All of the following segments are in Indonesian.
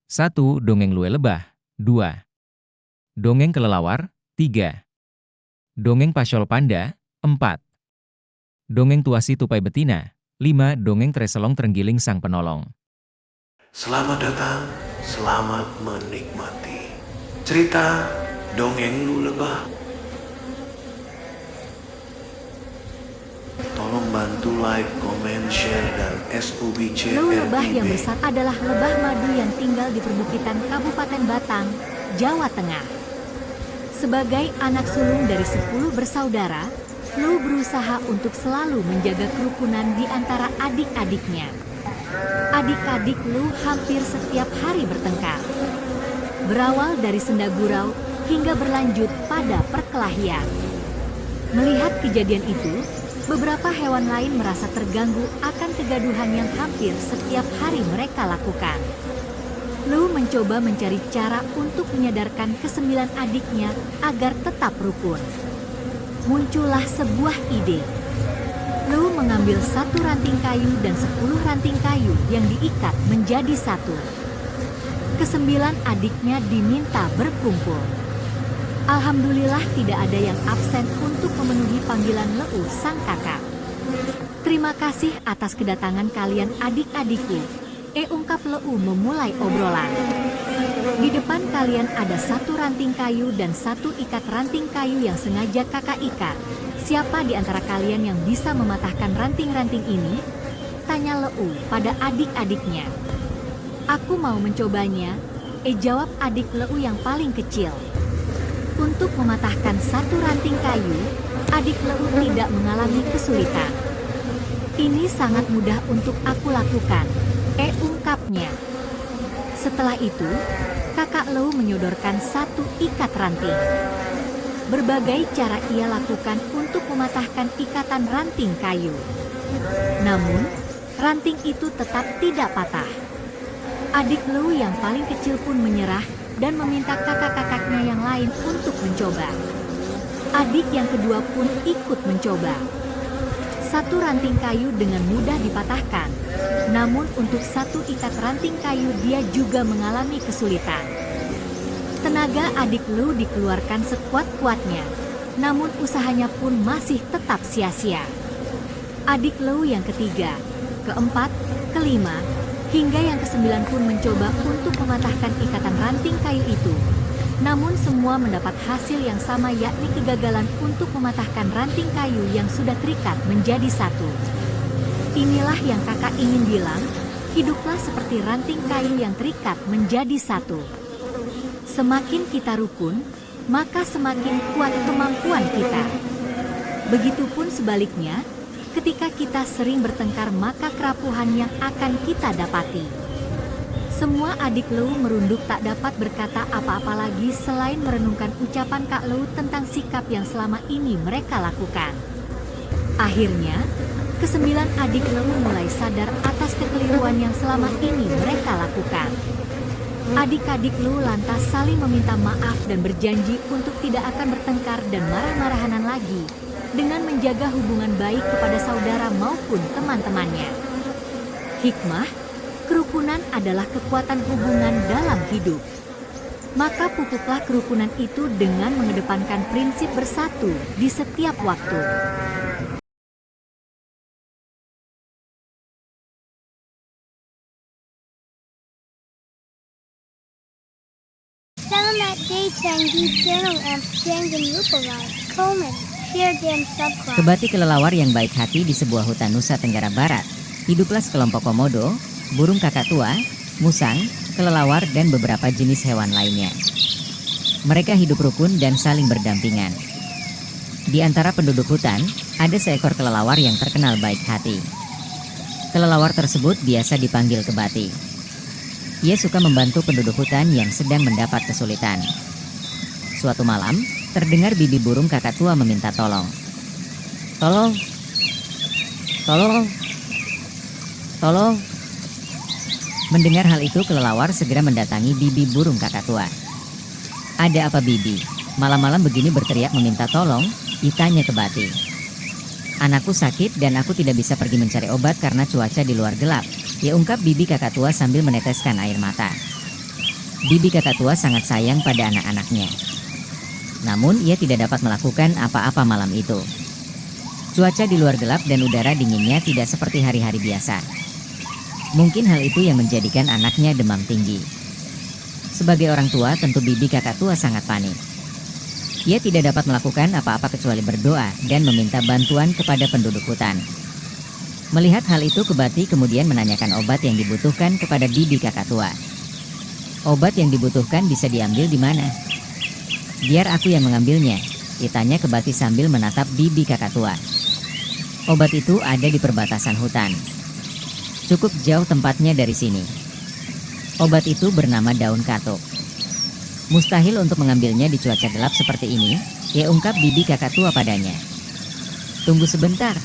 1. Dongeng Lue Lebah. 2. Dongeng Kelelawar. 3. Dongeng Pasyol Panda. 4. Dongeng Tuasi Tupai Betina. 5. Dongeng Treselong Terenggiling Sang Penolong. Selamat datang, selamat menikmati cerita Dongeng Lu Lebah. Tolong bantu like, comment, share, dan SUBC Lu lebah yang RTB. besar adalah lebah madu yang tinggal di perbukitan Kabupaten Batang, Jawa Tengah. Sebagai anak sulung dari 10 bersaudara, Lu berusaha untuk selalu menjaga kerukunan di antara adik-adiknya. Adik-adik Lu hampir setiap hari bertengkar. Berawal dari senda gurau hingga berlanjut pada perkelahian. Melihat kejadian itu, beberapa hewan lain merasa terganggu akan kegaduhan yang hampir setiap hari mereka lakukan. Lu mencoba mencari cara untuk menyadarkan kesembilan adiknya agar tetap rukun. Muncullah sebuah ide. Lu mengambil 1 ranting kayu dan 10 ranting kayu yang diikat menjadi 1. Kesembilan adiknya diminta berkumpul. Alhamdulillah tidak ada yang absen untuk memenuhi panggilan Leu sang kakak. Terima kasih atas kedatangan kalian adik-adikku. Ungkap Leu memulai obrolan. Di depan kalian ada 1 ranting kayu dan 1 ikat ranting kayu yang sengaja kakak ikat. Siapa di antara kalian yang bisa mematahkan ranting-ranting ini? Tanya Leu pada adik-adiknya. Aku mau mencobanya, jawab adik Leu yang paling kecil. Untuk mematahkan 1 ranting kayu, adik Leu tidak mengalami kesulitan. Ini sangat mudah untuk aku lakukan, ungkapnya. Setelah itu, kakak Leu menyodorkan 1 ikat ranting. Berbagai cara ia lakukan untuk mematahkan ikatan ranting kayu. Namun, ranting itu tetap tidak patah. Adik Leu yang paling kecil pun menyerah dan meminta kakak-kakaknya yang lain untuk mencoba. Adik yang kedua pun ikut mencoba. 1 ranting kayu dengan mudah dipatahkan, namun untuk 1 ikat ranting kayu dia juga mengalami kesulitan. Tenaga adik Leu dikeluarkan sekuat-kuatnya, namun usahanya pun masih tetap sia-sia. Adik Leu yang ketiga, keempat, kelima, hingga yang ke-9 pun mencoba untuk mematahkan ikatan ranting kayu itu. Namun semua mendapat hasil yang sama, yakni kegagalan untuk mematahkan ranting kayu yang sudah terikat menjadi 1. Inilah yang kakak ingin bilang, hiduplah seperti ranting kayu yang terikat menjadi 1. Semakin kita rukun, maka semakin kuat kemampuan kita. Begitupun sebaliknya, ketika kita sering bertengkar maka kerapuhan yang akan kita dapati. Semua adik Leu merunduk tak dapat berkata apa-apa lagi selain merenungkan ucapan Kak Leu tentang sikap yang selama ini mereka lakukan. Akhirnya, ke-9 adik Leu mulai sadar atas kekeliruan yang selama ini mereka lakukan. Adik-adik Leu lantas saling meminta maaf dan berjanji untuk tidak akan bertengkar dan marah-marahanan lagi, dengan menjaga hubungan baik kepada saudara maupun teman-temannya. Hikmah, kerukunan adalah kekuatan hubungan dalam hidup. Maka pupuklah kerukunan itu dengan mengedepankan prinsip bersatu di setiap waktu. Selamat datang di channel Jangan lupa like, comment, share, dan subscribe. Kebati kelelawar yang baik hati di sebuah hutan Nusa Tenggara Barat. Hiduplah sekelompok komodo, burung kakak tua, musang, kelelawar, dan beberapa jenis hewan lainnya. Mereka hidup rukun dan saling berdampingan. Di antara penduduk hutan, ada seekor kelelawar yang terkenal baik hati. Kelelawar tersebut biasa dipanggil Kebati. Ia suka membantu penduduk hutan yang sedang mendapat kesulitan. Suatu malam, terdengar bibi burung kakak tua meminta tolong. Tolong, tolong, tolong. Mendengar hal itu, kelelawar segera mendatangi bibi burung kakak tua. Ada apa bibi? Malam-malam begini berteriak meminta tolong, ditanya Kebati. Anakku sakit dan aku tidak bisa pergi mencari obat karena cuaca di luar gelap, ya ungkap bibi kakak tua sambil meneteskan air mata. Bibi kakak tua sangat sayang pada anak-anaknya. Namun ia tidak dapat melakukan apa-apa malam itu. Cuaca di luar gelap dan udara dinginnya tidak seperti hari-hari biasa. Mungkin hal itu yang menjadikan anaknya demam tinggi. Sebagai orang tua, tentu bibi kakak tua sangat panik. Ia tidak dapat melakukan apa-apa kecuali berdoa dan meminta bantuan kepada penduduk hutan. Melihat hal itu, Kebati kemudian menanyakan obat yang dibutuhkan kepada bibi kakak tua. Obat yang dibutuhkan bisa diambil di mana? Biar aku yang mengambilnya, ditanya Kebati sambil menatap bibi kakak tua. Obat itu ada di perbatasan hutan. Cukup jauh tempatnya dari sini. Obat itu bernama daun katuk. Mustahil untuk mengambilnya di cuaca gelap seperti ini, ya ungkap bibi kakak tua padanya. Tunggu sebentar.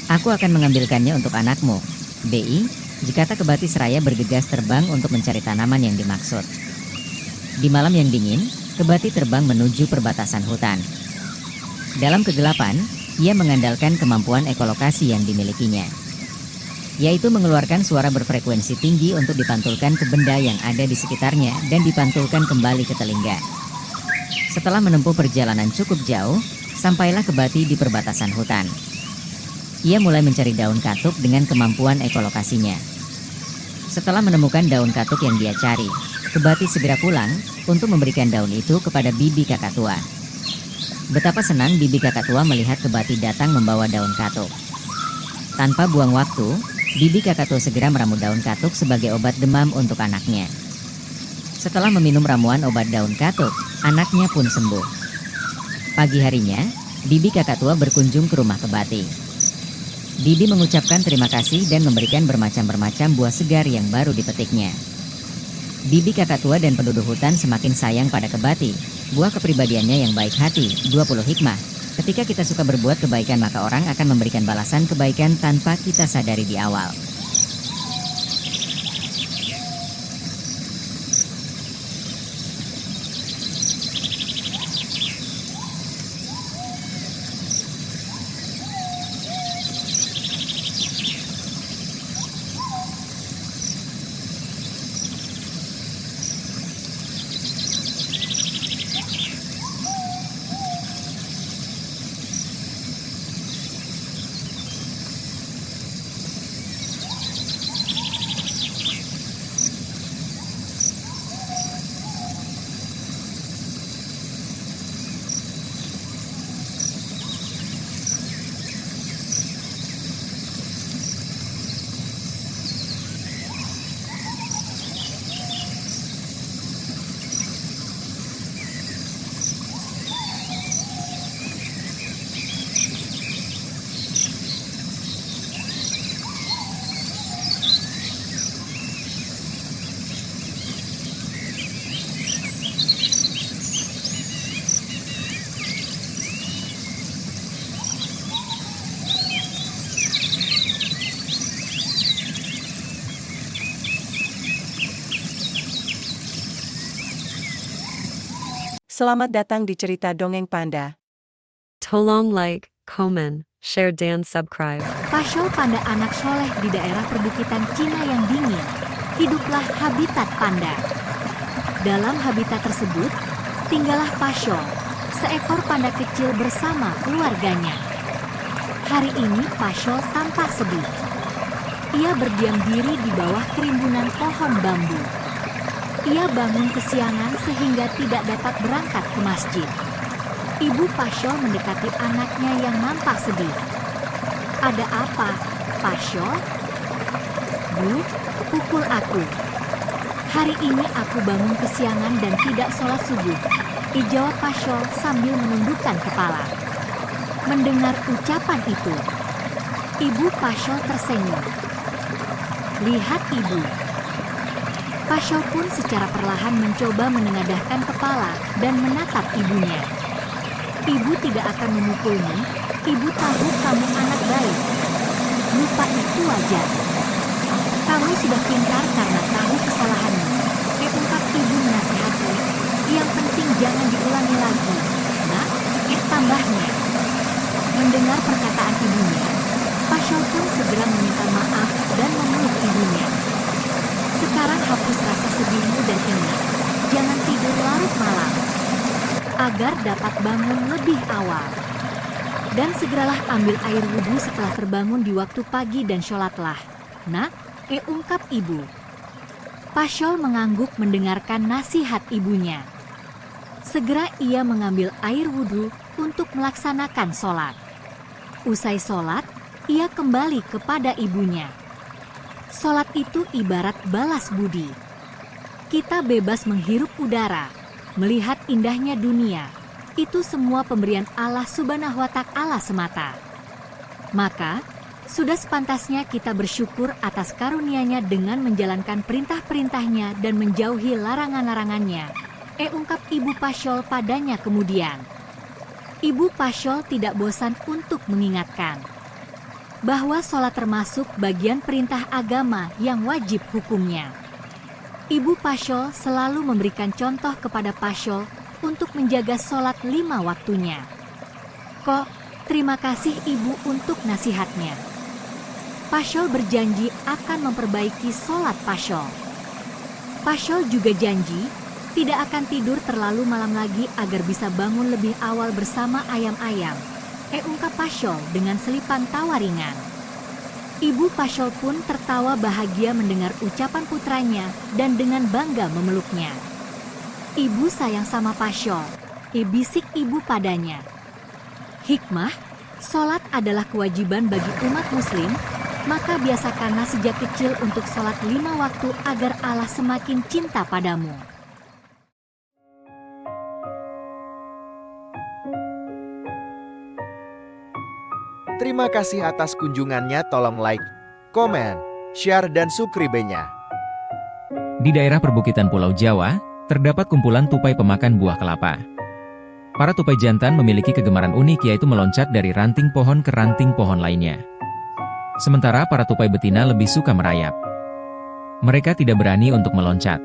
Aku akan mengambilkannya untuk anakmu. Bi, Jikata Kebati seraya bergegas terbang untuk mencari tanaman yang dimaksud. Di malam yang dingin, Kebati terbang menuju perbatasan hutan. Dalam kegelapan, ia mengandalkan kemampuan ekolokasi yang dimilikinya, yaitu mengeluarkan suara berfrekuensi tinggi untuk dipantulkan ke benda yang ada di sekitarnya dan dipantulkan kembali ke telinga. Setelah menempuh perjalanan cukup jauh, sampailah Kebati di perbatasan hutan. Ia mulai mencari daun katuk dengan kemampuan ekolokasinya. Setelah menemukan daun katuk yang dia cari, Kebati segera pulang untuk memberikan daun itu kepada bibi kakak tua. Betapa senang bibi kakak tua melihat Kebati datang membawa daun katuk. Tanpa buang waktu, bibi kakak tua segera meramu daun katuk sebagai obat demam untuk anaknya. Setelah meminum ramuan obat daun katuk, anaknya pun sembuh. Pagi harinya, bibi kakak tua berkunjung ke rumah Kebati. Bibi mengucapkan terima kasih dan memberikan bermacam-macam buah segar yang baru dipetiknya. Bibi kakak tua dan penduduk hutan semakin sayang pada Kebati. Buah kepribadiannya yang baik hati, 20 hikmah. Ketika kita suka berbuat kebaikan, maka orang akan memberikan balasan kebaikan tanpa kita sadari di awal. Selamat datang di cerita Dongeng Panda. Tolong like, comment, share dan subscribe. Pashol panda anak soleh di daerah perbukitan Cina yang dingin. Hiduplah habitat panda. Dalam habitat tersebut, tinggallah Pashol, seekor panda kecil bersama keluarganya. Hari ini Pashol tampak sedih. Ia berdiam diri di bawah kerimbunan pohon bambu. Ia bangun kesiangan sehingga tidak dapat berangkat ke masjid. Ibu Pashol mendekati anaknya yang nampak sedih. Ada apa, Pashol? Bu, pukul aku. Hari ini aku bangun kesiangan dan tidak sholat subuh, dijawab Pashol sambil menundukkan kepala. Mendengar ucapan itu, Ibu Pashol tersenyum. Lihat ibu. Pashol pun secara perlahan mencoba menengadahkan kepala dan menatap ibunya. Ibu tidak akan memukulmu, ibu tahu kamu anak baik. Lupa itu wajar. Kamu sudah pintar karena tahu kesalahanmu, ungkap ibu menasihati. Yang penting jangan diulangi lagi, nak, tambahnya. Mendengar perkataan ibunya, Pashol pun segera meminta maaf dan memeluk ibunya. Sekarang hapus rasa sedihmu dan ingat, jangan tidur larut malam, agar dapat bangun lebih awal. Dan segeralah ambil air wudhu setelah terbangun di waktu pagi dan sholatlah. Nak, ungkap ibu. Pasyol mengangguk mendengarkan nasihat ibunya. Segera ia mengambil air wudhu untuk melaksanakan sholat. Usai sholat, ia kembali kepada ibunya. Sholat itu ibarat balas budi. Kita bebas menghirup udara, melihat indahnya dunia. Itu semua pemberian Allah Subhanahu wa Ta'ala semata. Maka, sudah sepantasnya kita bersyukur atas karunia-Nya dengan menjalankan perintah-perintahnya dan menjauhi larangan-larangannya. Ungkap Ibu Pasyol padanya kemudian. Ibu Pasyol tidak bosan untuk mengingatkan bahwa sholat termasuk bagian perintah agama yang wajib hukumnya. Ibu Pasyol selalu memberikan contoh kepada Pasyol untuk menjaga sholat 5 waktunya. Kok, terima kasih Ibu untuk nasihatnya. Pasyol berjanji akan memperbaiki sholat Pasyol. Pasyol juga janji tidak akan tidur terlalu malam lagi agar bisa bangun lebih awal bersama ayam-ayam. Ungkap Pasyol dengan selipan tawa ringan. Ibu Pasyol pun tertawa bahagia mendengar ucapan putranya dan dengan bangga memeluknya. Ibu sayang sama Pasyol, bisik ibu padanya. Hikmah, sholat adalah kewajiban bagi umat muslim, maka biasakanlah sejak kecil untuk sholat 5 waktu agar Allah semakin cinta padamu. Terima kasih atas kunjungannya, tolong like, komen, share, dan subscribe-nya. Di daerah perbukitan Pulau Jawa, terdapat kumpulan tupai pemakan buah kelapa. Para tupai jantan memiliki kegemaran unik yaitu meloncat dari ranting pohon ke ranting pohon lainnya. Sementara para tupai betina lebih suka merayap. Mereka tidak berani untuk meloncat.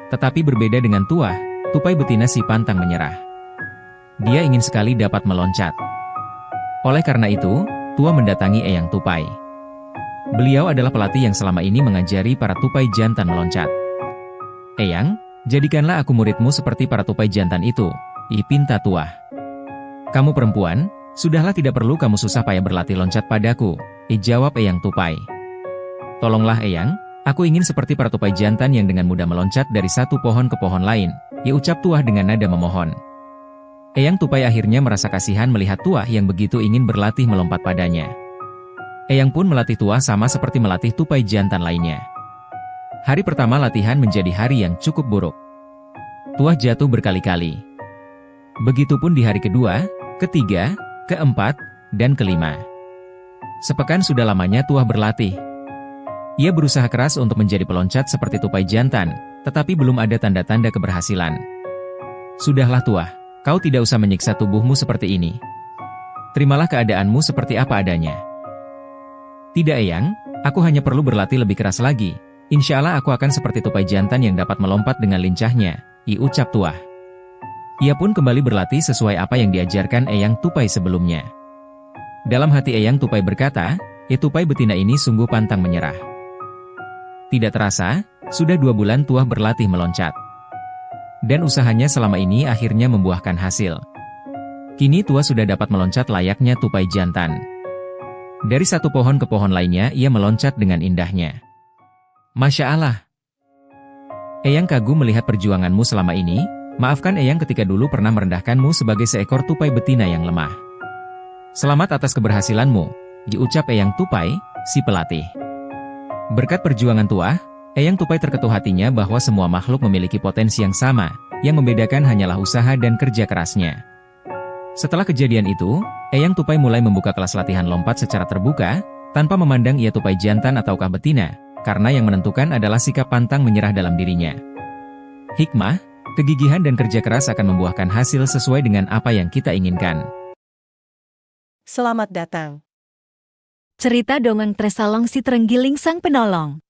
Tetapi berbeda dengan tuah, tupai betina si pantang menyerah. Dia ingin sekali dapat meloncat. Oleh karena itu, Tua mendatangi Eyang Tupai. Beliau adalah pelatih yang selama ini mengajari para tupai jantan meloncat. Eyang, jadikanlah aku muridmu seperti para tupai jantan itu, pinta Tua. Kamu perempuan, sudahlah tidak perlu kamu susah payah berlatih loncat padaku, jawab Eyang Tupai. Tolonglah Eyang, aku ingin seperti para tupai jantan yang dengan mudah meloncat dari satu pohon ke pohon lain, ucap Tuah dengan nada memohon. Eyang Tupai akhirnya merasa kasihan melihat Tuah yang begitu ingin berlatih melompat padanya. Eyang pun melatih Tuah sama seperti melatih tupai jantan lainnya. Hari pertama latihan menjadi hari yang cukup buruk. Tuah jatuh berkali-kali. Begitupun di hari kedua, ketiga, keempat, dan kelima. Sepekan sudah lamanya Tuah berlatih. Ia berusaha keras untuk menjadi peloncat seperti tupai jantan, tetapi belum ada tanda-tanda keberhasilan. Sudahlah Tuah, kau tidak usah menyiksa tubuhmu seperti ini. Terimalah keadaanmu seperti apa adanya. Tidak Eyang, aku hanya perlu berlatih lebih keras lagi. Insya Allah aku akan seperti tupai jantan yang dapat melompat dengan lincahnya, ucap Tuah. Ia pun kembali berlatih sesuai apa yang diajarkan Eyang Tupai sebelumnya. Dalam hati Eyang Tupai berkata, tupai betina ini sungguh pantang menyerah. Tidak terasa, sudah 2 bulan Tuah berlatih meloncat. Dan usahanya selama ini akhirnya membuahkan hasil. Kini Tua sudah dapat meloncat layaknya tupai jantan. Dari satu pohon ke pohon lainnya ia meloncat dengan indahnya. Masya Allah. Eyang kagum melihat perjuanganmu selama ini, maafkan Eyang ketika dulu pernah merendahkanmu sebagai seekor tupai betina yang lemah. Selamat atas keberhasilanmu, diucap Eyang Tupai, si pelatih. Berkat perjuangan Tua, Eyang Tupai terketuh hatinya bahwa semua makhluk memiliki potensi yang sama, yang membedakan hanyalah usaha dan kerja kerasnya. Setelah kejadian itu, Eyang Tupai mulai membuka kelas latihan lompat secara terbuka, tanpa memandang ia tupai jantan ataukah betina, karena yang menentukan adalah sikap pantang menyerah dalam dirinya. Hikmah, kegigihan dan kerja keras akan membuahkan hasil sesuai dengan apa yang kita inginkan. Selamat datang. Cerita dongeng Tresalong si Terenggiling Sang Penolong.